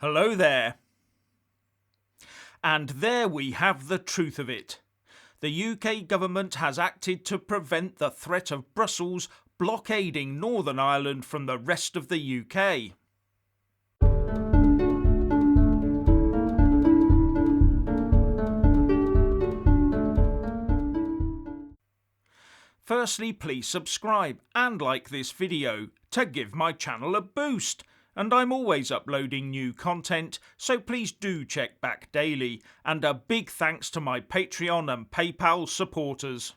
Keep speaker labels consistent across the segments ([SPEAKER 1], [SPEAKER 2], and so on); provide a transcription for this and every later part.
[SPEAKER 1] Hello there. And there we have the truth of it. The UK government has acted to prevent the threat of Brussels blockading Northern Ireland from the rest of the UK. Firstly, please subscribe and like this video to give my channel a boost. And I'm always uploading new content, so please do check back daily. And a big thanks to my Patreon and PayPal supporters.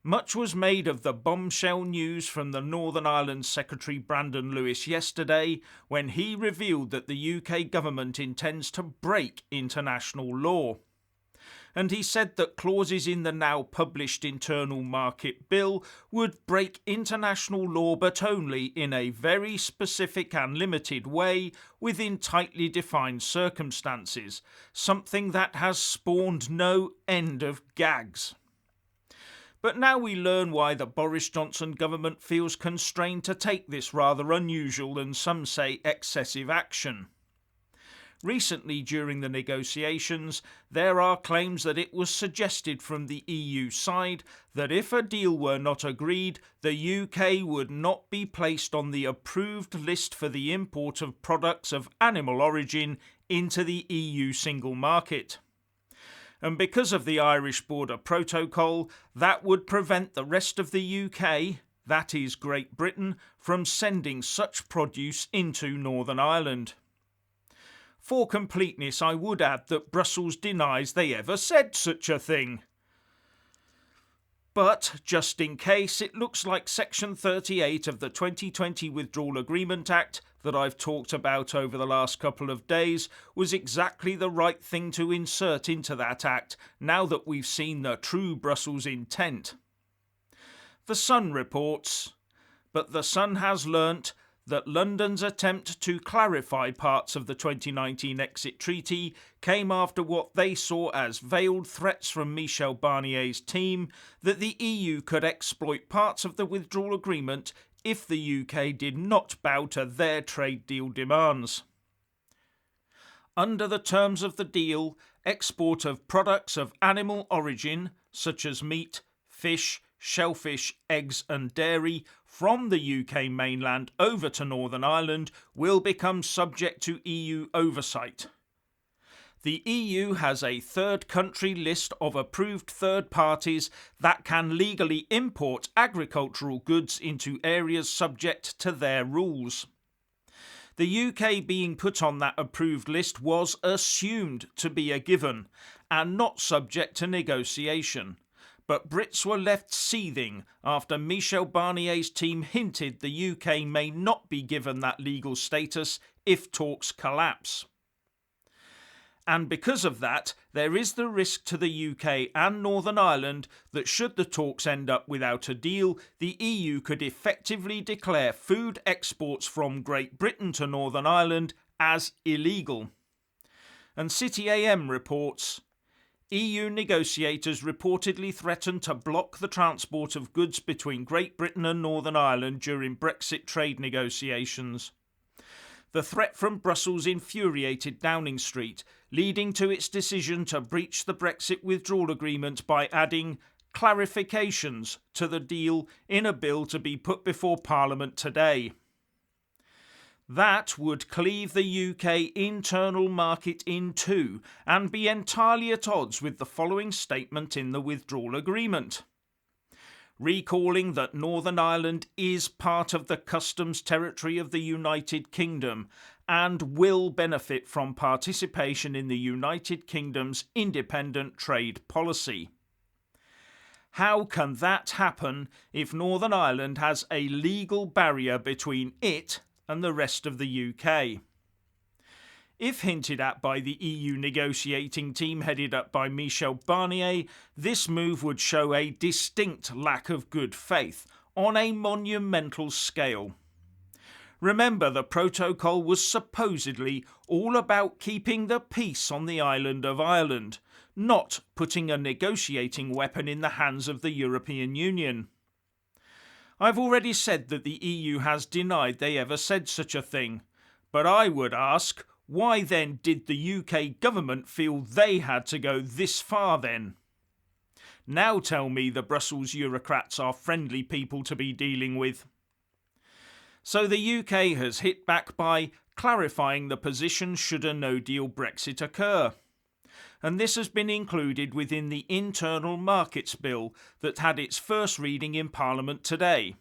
[SPEAKER 1] Much was made of the bombshell news from the Northern Ireland Secretary Brandon Lewis yesterday when he revealed that the UK government intends to break international law. And he said that clauses in the now published Internal Market Bill would break international law, but only in a very specific and limited way within tightly defined circumstances, something that has spawned no end of gags. But now we learn why the Boris Johnson government feels constrained to take this rather unusual and some say excessive action. Recently, during the negotiations, there are claims that it was suggested from the EU side that if a deal were not agreed, the UK would not be placed on the approved list for the import of products of animal origin into the EU single market. And because of the Irish Border Protocol, that would prevent the rest of the UK, that is Great Britain, from sending such produce into Northern Ireland. For completeness, I would add that Brussels denies they ever said such a thing. But, just in case, it looks like Section 38 of the 2020 Withdrawal Agreement Act that I've talked about over the last couple of days was exactly the right thing to insert into that act now that we've seen the true Brussels intent. The Sun reports, but the Sun has learnt that London's attempt to clarify parts of the 2019 exit treaty came after what they saw as veiled threats from Michel Barnier's team that the EU could exploit parts of the withdrawal agreement if the UK did not bow to their trade deal demands. Under the terms of the deal, export of products of animal origin, such as meat, fish, shellfish, eggs and dairy from the UK mainland over to Northern Ireland will become subject to EU oversight. The EU has a third country list of approved third parties that can legally import agricultural goods into areas subject to their rules. The UK being put on that approved list was assumed to be a given and not subject to negotiation. But Brits were left seething after Michel Barnier's team hinted the UK may not be given that legal status if talks collapse. And because of that, there is the risk to the UK and Northern Ireland that should the talks end up without a deal, the EU could effectively declare food exports from Great Britain to Northern Ireland as illegal. And City AM reports, EU negotiators reportedly threatened to block the transport of goods between Great Britain and Northern Ireland during Brexit trade negotiations. The threat from Brussels infuriated Downing Street, leading to its decision to breach the Brexit withdrawal agreement by adding clarifications to the deal in a bill to be put before Parliament today. That would cleave the UK internal market in two and be entirely at odds with the following statement in the withdrawal agreement. Recalling that Northern Ireland is part of the customs territory of the United Kingdom and will benefit from participation in the United Kingdom's independent trade policy. How can that happen if Northern Ireland has a legal barrier between it and the rest of the UK? If hinted at by the EU negotiating team headed up by Michel Barnier, this move would show a distinct lack of good faith on a monumental scale. Remember, the protocol was supposedly all about keeping the peace on the island of Ireland, not putting a negotiating weapon in the hands of the European Union. I've already said that the EU has denied they ever said such a thing, But I would ask, why then did the UK government feel they had to go this far then? Now tell me the Brussels Eurocrats are friendly people to be dealing with. So the UK has hit back by clarifying the position should a no-deal Brexit occur. And this has been included within the Internal Markets Bill that had its first reading in Parliament today.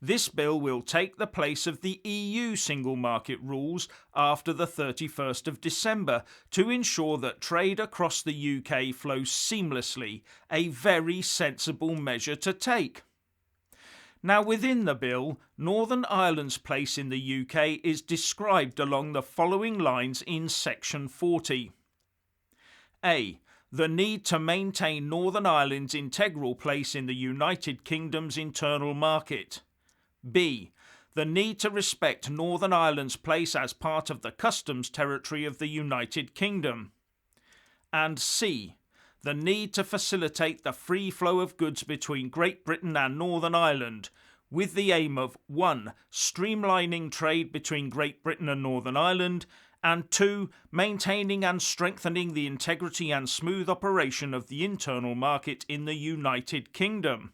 [SPEAKER 1] This bill will take the place of the EU single market rules after the 31st of December to ensure that trade across the UK flows seamlessly, a very sensible measure to take. Now within the bill, Northern Ireland's place in the UK is described along the following lines in section 40. A. The need to maintain Northern Ireland's integral place in the United Kingdom's internal market. B. The need to respect Northern Ireland's place as part of the customs territory of the United Kingdom. And C. The need to facilitate the free flow of goods between Great Britain and Northern Ireland, with the aim of 1. Streamlining trade between Great Britain and Northern Ireland, and 2. Maintaining and strengthening the integrity and smooth operation of the internal market in the United Kingdom.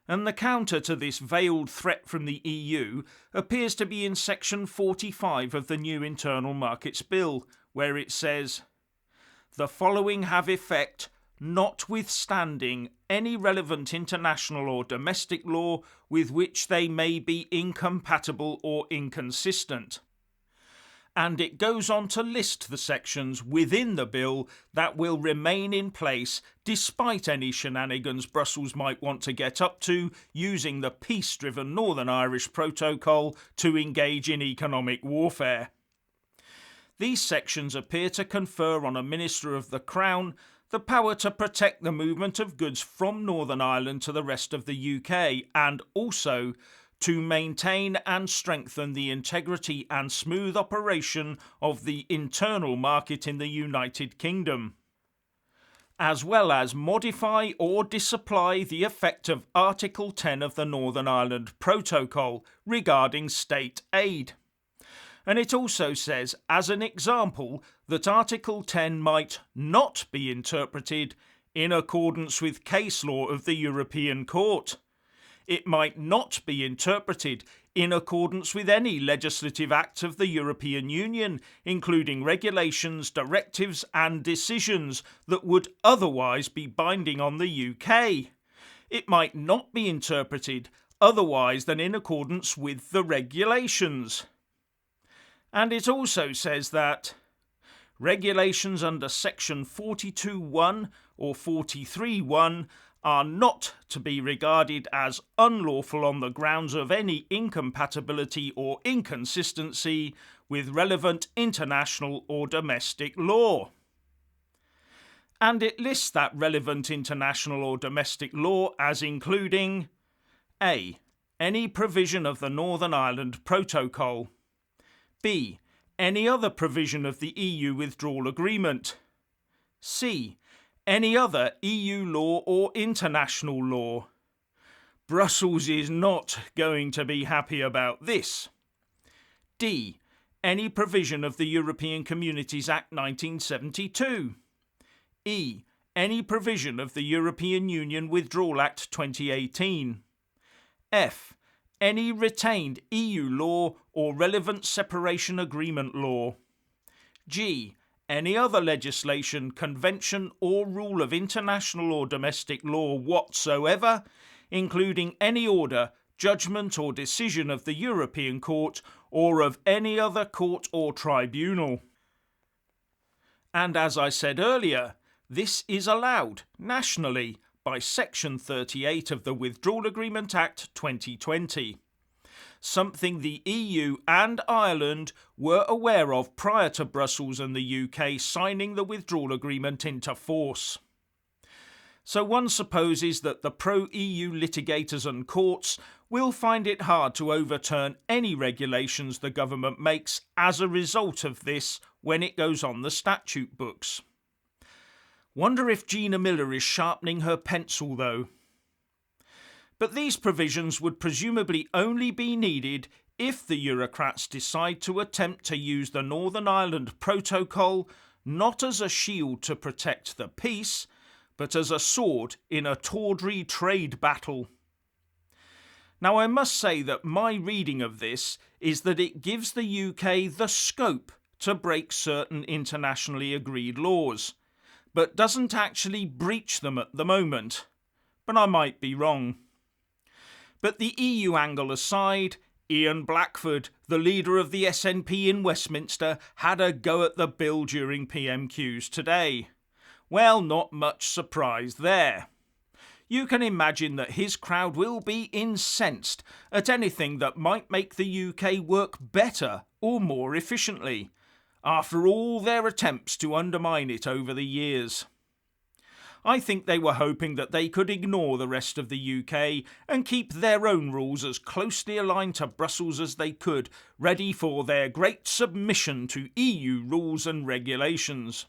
[SPEAKER 1] And the counter to this veiled threat from the EU appears to be in section 45 of the new Internal Markets Bill, where it says, "The following have effect, notwithstanding any relevant international or domestic law with which they may be incompatible or inconsistent." And it goes on to list the sections within the bill that will remain in place despite any shenanigans Brussels might want to get up to using the peace-driven Northern Irish Protocol to engage in economic warfare. These sections appear to confer on a Minister of the Crown the power to protect the movement of goods from Northern Ireland to the rest of the UK, and also to maintain and strengthen the integrity and smooth operation of the internal market in the United Kingdom, as well as modify or disapply the effect of Article 10 of the Northern Ireland Protocol regarding state aid. And it also says, as an example, that Article 10 might not be interpreted in accordance with case law of the European Court. It might not be interpreted in accordance with any legislative act of the European Union, including regulations, directives and decisions that would otherwise be binding on the UK. It might not be interpreted otherwise than in accordance with the regulations. And it also says that regulations under section 42.1 or 43.1 are not to be regarded as unlawful on the grounds of any incompatibility or inconsistency with relevant international or domestic law. And it lists that relevant international or domestic law as including A. Any provision of the Northern Ireland Protocol. B. Any other provision of the EU withdrawal agreement. C. Any other EU law or international law. Brussels is not going to be happy about this. D. Any provision of the European Communities Act 1972. E. Any provision of the European Union Withdrawal Act 2018. F. Any retained EU law or relevant separation agreement law. G. Any other legislation, convention or rule of international or domestic law whatsoever, including any order, judgment or decision of the European Court or of any other court or tribunal. And as I said earlier, this is allowed nationally by Section 38 of the Withdrawal Agreement Act 2020. Something the EU and Ireland were aware of prior to Brussels and the UK signing the withdrawal agreement into force. So one supposes that the pro-EU litigators and courts will find it hard to overturn any regulations the government makes as a result of this when it goes on the statute books. Wonder if Gina Miller is sharpening her pencil though. But these provisions would presumably only be needed if the Eurocrats decide to attempt to use the Northern Ireland Protocol not as a shield to protect the peace, but as a sword in a tawdry trade battle. Now, I must say that my reading of this is that it gives the UK the scope to break certain internationally agreed laws, but doesn't actually breach them at the moment. But I might be wrong. But the EU angle aside, Ian Blackford, the leader of the SNP in Westminster, had a go at the bill during PMQs today. Well, not much surprise there. You can imagine that his crowd will be incensed at anything that might make the UK work better or more efficiently, after all their attempts to undermine it over the years. I think they were hoping that they could ignore the rest of the UK and keep their own rules as closely aligned to Brussels as they could, ready for their great submission to EU rules and regulations.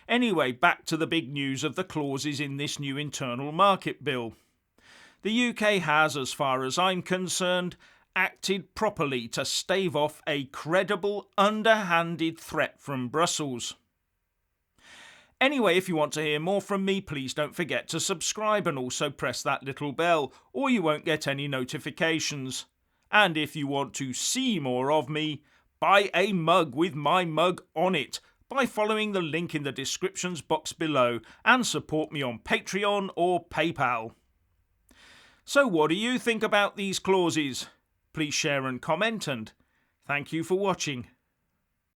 [SPEAKER 1] Anyway, back to the big news of the clauses in this new internal market bill. The UK has, as far as I'm concerned, acted properly to stave off a credible, underhanded threat from Brussels. Anyway, if you want to hear more from me, please don't forget to subscribe and also press that little bell, or you won't get any notifications. And if you want to see more of me, buy a mug with my mug on it by following the link in the descriptions box below and support me on Patreon or PayPal. So what do you think about these clauses? Please share and comment, and thank you for watching.